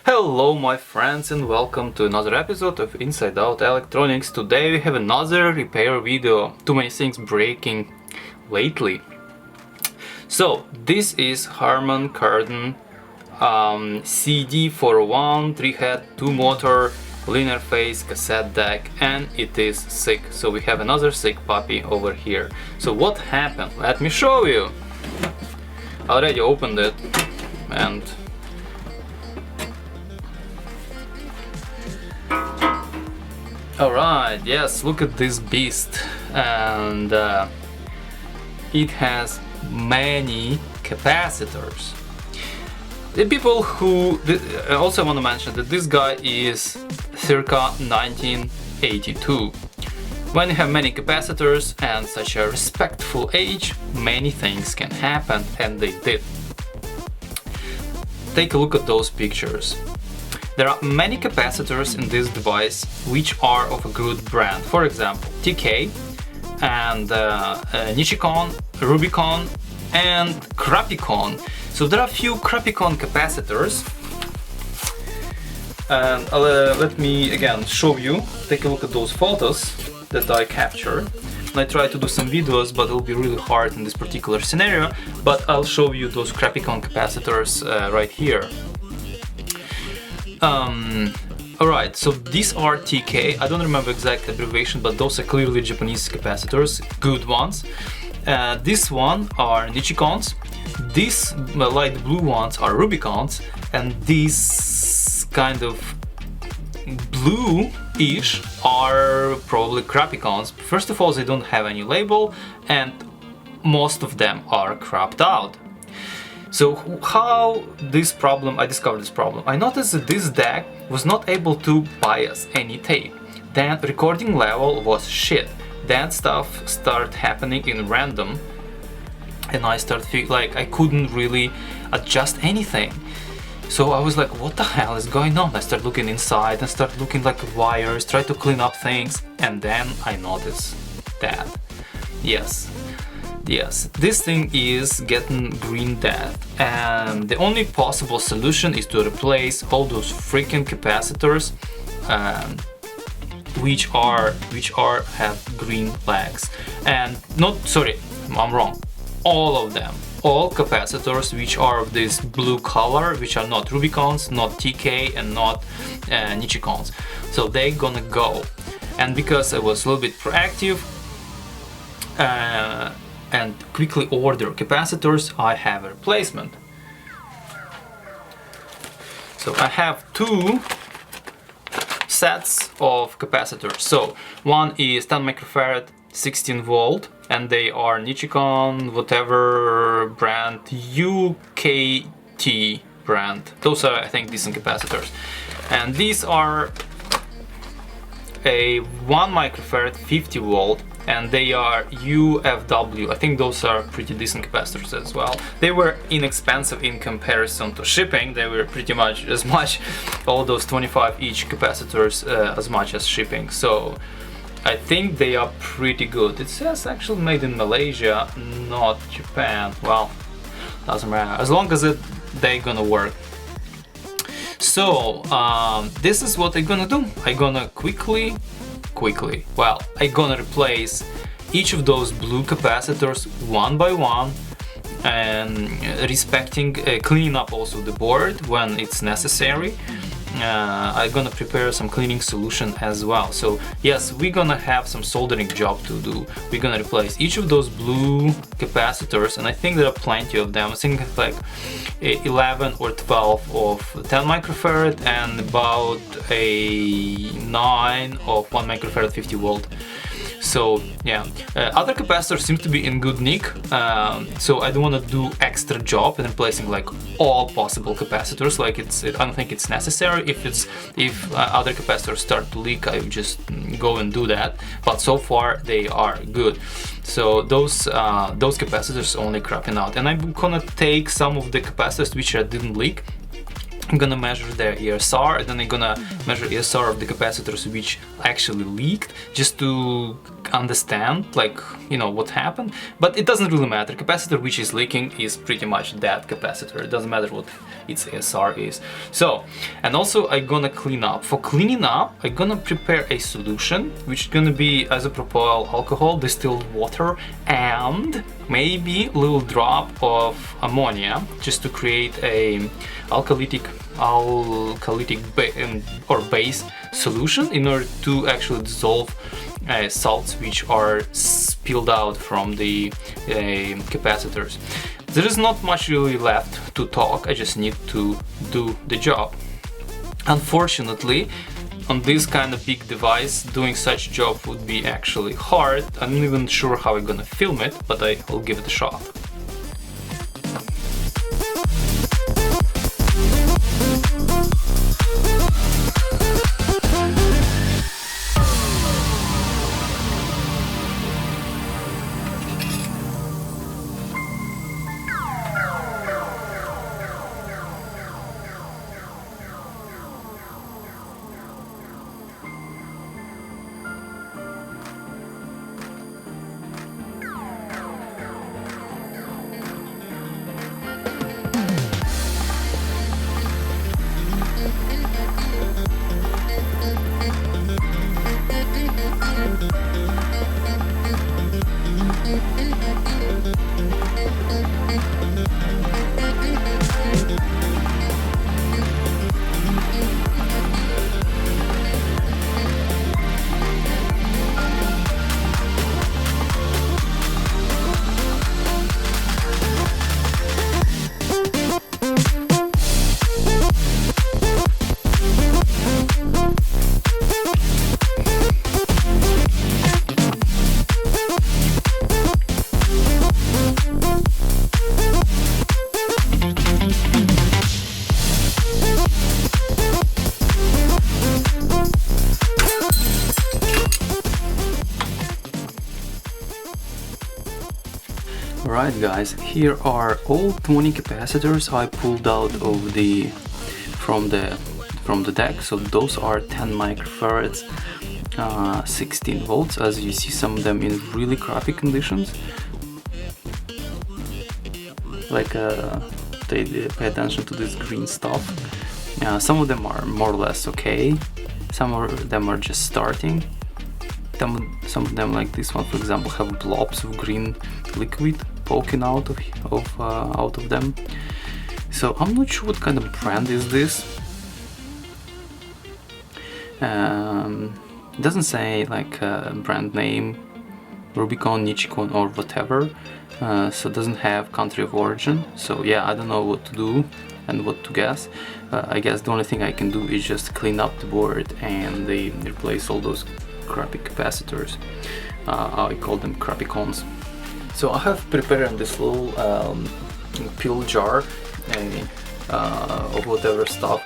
Hello my friends and welcome to another episode of Inside Out Electronics. Today we have another repair video. Too many things breaking lately. So this is Harman Kardon CD401 3-head 2-motor linear phase cassette deck, and it is sick. So we have another sick puppy over here. So what happened? Let me show you. I already opened it and alright, yes, look at this beast, and it has many capacitors. The people who I also want to mention that this guy is circa 1982. When you have many capacitors and such a respectful age, many things can happen, and they did. Take a look at those pictures. There are many capacitors in this device which are of a good brand. For example, TK and Nichicon, Rubicon and Crappicon. So there are a few Crappicon capacitors, and let me again show you. Take a look at those photos that I captured. I try to do some videos, but it'll be really hard in this particular scenario, but I'll show you those Crappicon capacitors right here. Alright, so these are TK. I don't remember exact abbreviation, but those are clearly Japanese capacitors, good ones. This one are Nichicons. These light blue ones are Rubicons, and these kind of blue-ish are probably Crappicons. First of all, they don't have any label, and most of them are cropped out. So how I discovered this problem? I noticed that this deck was not able to bias any tape. Then recording level was shit. Then stuff started happening in random, and I started feeling like I couldn't really adjust anything. So I was like, what the hell is going on? I started looking inside and started looking like wires, tried to clean up things, and then I noticed that. Yes, this thing is getting green dead, and the only possible solution is to replace all those freaking capacitors which have green flags. And I'm wrong. All of them, all capacitors which are of this blue color, which are not Rubicons, not TK, and not Nichicons. So they're gonna go. And because I was a little bit proactive and quickly order capacitors, I have a replacement. So I have two sets of capacitors. So one is 10 microfarad 16 volt, and they are Nichicon whatever brand, UKT brand. Those are, I think, decent capacitors. And these are a 1 microfarad 50 volt, and they are UFW. I think those are pretty decent capacitors as well. They were inexpensive in comparison to shipping. They were pretty much as much, all those 25 each capacitors, as much as shipping. So I think they are pretty good. It says actually made in Malaysia, not Japan. Well, doesn't matter, as long as they're gonna work. So this is what I'm gonna do. I'm gonna quickly, I'm gonna replace each of those blue capacitors one by one, and cleaning up also the board when it's necessary. I'm gonna prepare some cleaning solution as well. So yes, we're gonna have some soldering job to do. We're gonna replace each of those blue capacitors, and I think there are plenty of them. I think like 11 or 12 of 10 microfarad and about a 9 of 1 microfarad 50 volt. So yeah, other capacitors seem to be in good nick, so I don't want to do extra job in replacing like all possible capacitors. Like I don't think it's necessary. If other capacitors start to leak, I would just go and do that. But so far they are good. So those capacitors only crapping out, and I'm gonna take some of the capacitors which didn't leak, I'm gonna measure the ESR, and then I'm gonna measure ESR of the capacitors which actually leaked, just to understand, like, you know, what happened. But it doesn't really matter. Capacitor which is leaking is pretty much that capacitor. It doesn't matter what its ESR is. So, and also I'm gonna clean up. For cleaning up, I'm gonna prepare a solution which is gonna be isopropyl alcohol, distilled water, and maybe a little drop of ammonia, just to create a alkalytic or base solution in order to actually dissolve salts which are spilled out from the capacitors. There is not much really left to talk, I just need to do the job. Unfortunately, on this kind of big device, doing such a job would be actually hard. I'm not even sure how I'm gonna film it, but I will give it a shot. Alright guys, here are all 20 capacitors I pulled out of from the deck. So those are 10 microfarads, 16 volts. As you see, some of them in really crappy conditions. Like pay attention to this green stuff. Some of them are more or less okay. Some of them are just starting. Some of them, like this one for example, have blobs of green liquid poking out of them. So I'm not sure what kind of brand is this. It doesn't say like brand name, Rubicon, Nichicon or whatever, so it doesn't have country of origin. So yeah, I don't know what to do and what to guess. I guess the only thing I can do is just clean up the board and replace all those crappy capacitors. I call them crappy cons. So I have prepared this little pill jar of whatever stuff.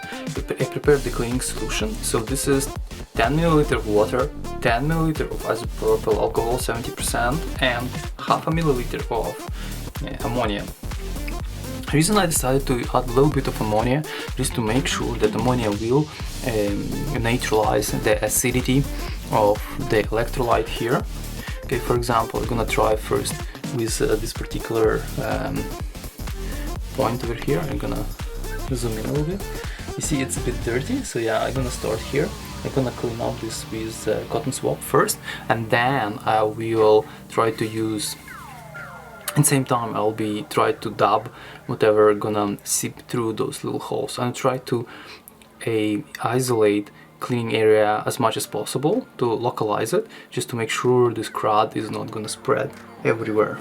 I prepared the cleaning solution. So this is 10 ml water, 10 ml of isopropyl alcohol 70%, and half a milliliter of ammonia. The reason I decided to add a little bit of ammonia is to make sure that ammonia will neutralize the acidity of the electrolyte here. Okay, for example, I'm gonna try first with this particular point over here. I'm gonna zoom in a little bit. You see it's a bit dirty, so yeah, I'm gonna start here. I'm gonna clean up this with cotton swab first, and then I will try to use, at the same time I'll be try to dab whatever gonna seep through those little holes, and try to isolate cleaning area as much as possible to localize it, just to make sure this crud is not gonna spread everywhere.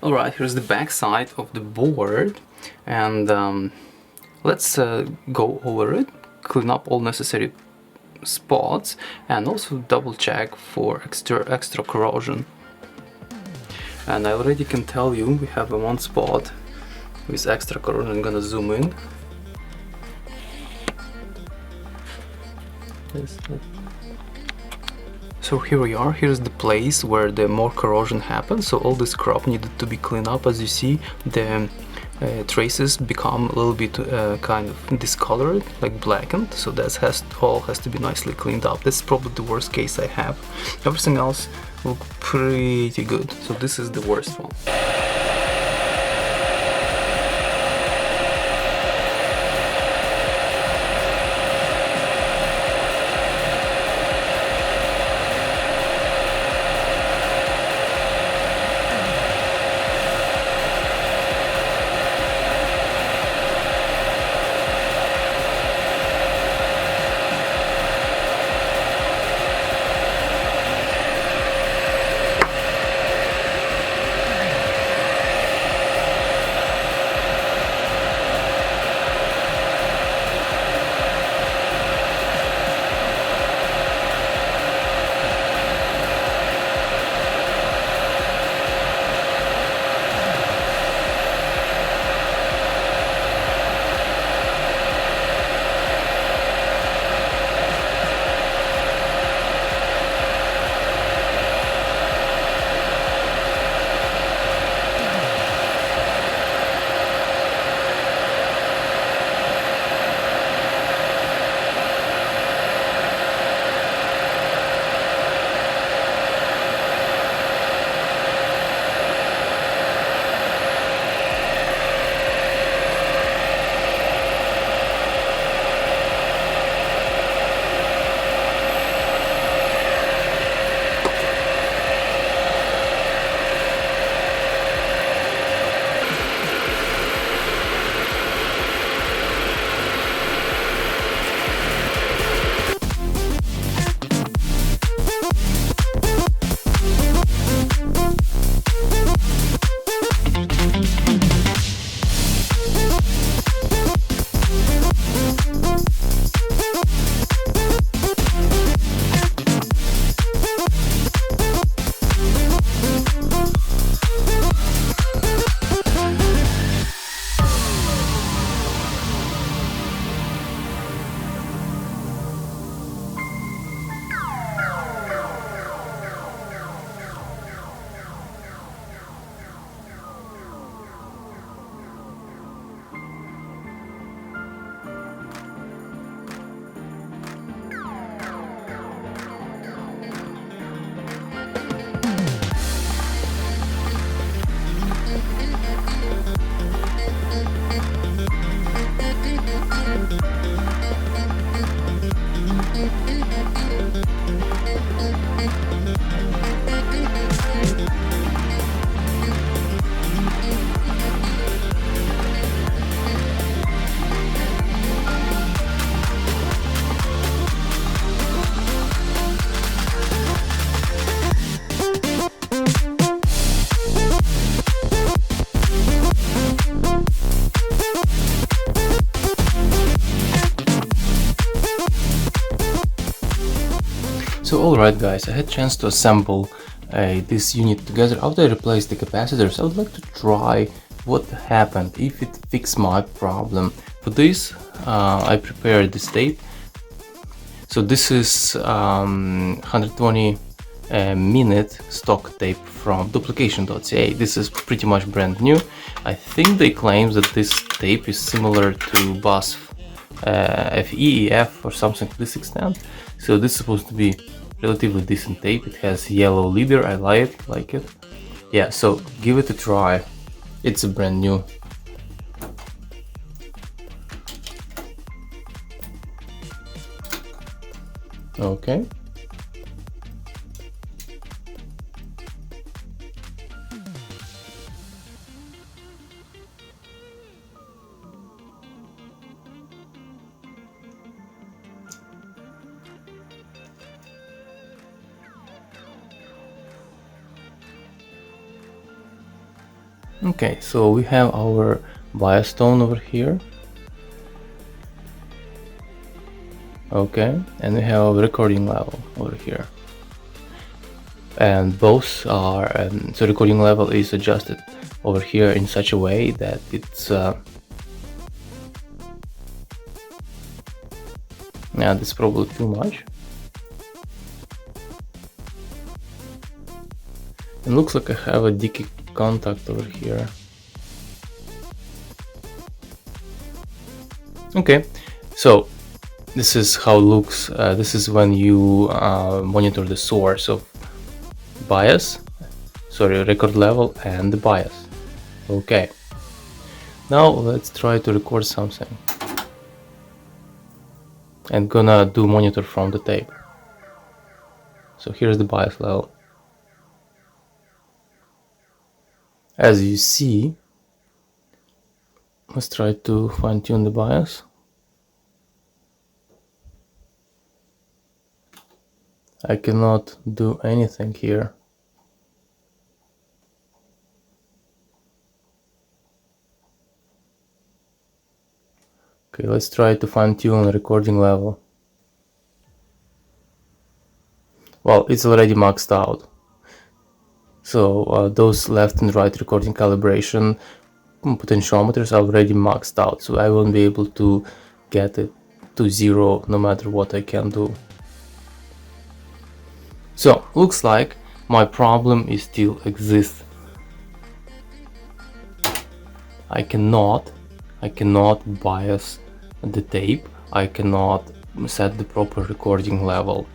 Alright, here's the back side of the board, and let's go over it, clean up all necessary spots, and also double check for extra corrosion. And I already can tell you we have one spot with extra corrosion. I'm gonna zoom in. So here we are, here's the place where the more corrosion happens, so all this crop needed to be cleaned up. As you see, the traces become a little bit kind of discolored, like blackened, so that all has to be nicely cleaned up. That's probably the worst case I have. Everything else look pretty good, so this is the worst one. So alright guys, I had a chance to assemble this unit together. After I replaced the capacitors, I would like to try what happened, if it fixed my problem. For this, I prepared this tape. So this is 120 minute stock tape from duplication.ca. This is pretty much brand new. I think they claim that this tape is similar to bus FEEF or something to this extent. So this is supposed to be relatively decent tape. It has yellow leader. I like it. Yeah, so give it a try. It's a brand new. Okay. Okay, so we have our bias tone over here. Okay, and we have a recording level over here. And both are, so recording level is adjusted over here in such a way that it's, yeah, that's probably too much. It looks like I have a decay contact over here. Okay, so this is how it looks. This is when you monitor the source of record level and the bias. Okay, now let's try to record something. And gonna do monitor from the tape. So here's the bias level. As you see, let's try to fine-tune the bias. I cannot do anything here. Okay, let's try to fine-tune the recording level. Well, it's already maxed out. So those left and right recording calibration potentiometers are already maxed out, so I won't be able to get it to zero no matter what I can do. So looks like my problem is still exists. I cannot bias the tape. I cannot set the proper recording level.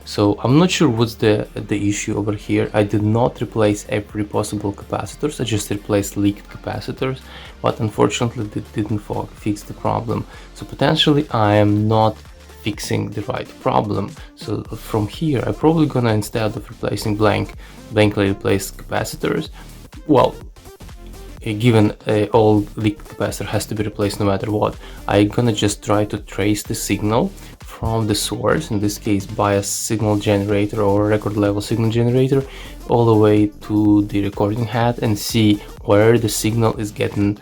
So I'm not sure what's the issue over here. I did not replace every possible capacitors. I just replaced leaked capacitors, but unfortunately that didn't fix the problem. So potentially I am not fixing the right problem. So from here I'm probably gonna, instead of replacing blankly replace capacitors, well, given all leaked capacitor has to be replaced no matter what, I'm gonna just try to trace the signal from the source, in this case bias signal generator or record level signal generator, all the way to the recording head, and see where the signal is getting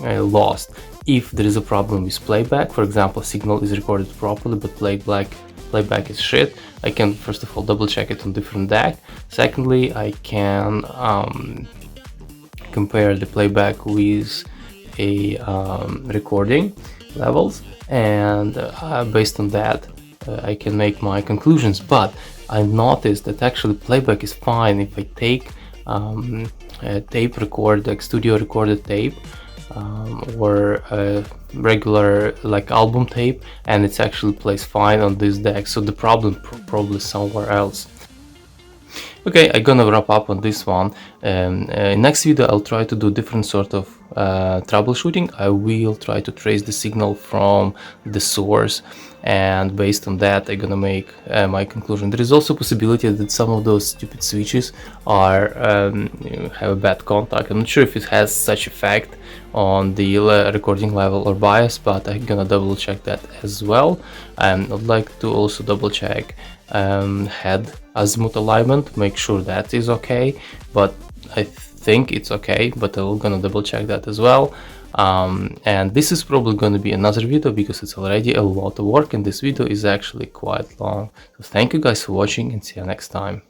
lost. If there is a problem with playback, for example, signal is recorded properly but playback is shit, I can first of all double check it on different DAC. Secondly, I can compare the playback with a recording levels, and based on that I can make my conclusions. But I noticed that actually playback is fine if I take a tape record, like studio recorded tape, or a regular like album tape, and it actually plays fine on this deck. So the problem probably somewhere else. Okay, I'm gonna wrap up on this one. In next video I'll try to do different sort of troubleshooting. I will try to trace the signal from the source, and based on that I'm gonna make my conclusion. There is also a possibility that some of those stupid switches are have a bad contact. I'm not sure if it has such effect on the recording level or bias, but I'm gonna double check that as well. I'd like to also double check head azimuth alignment, make sure that is okay, but I think it's okay, but I'm gonna double check that as well. And this is probably going to be another video because it's already a lot of work, and this video is actually quite long. So thank you guys for watching, and see you next time.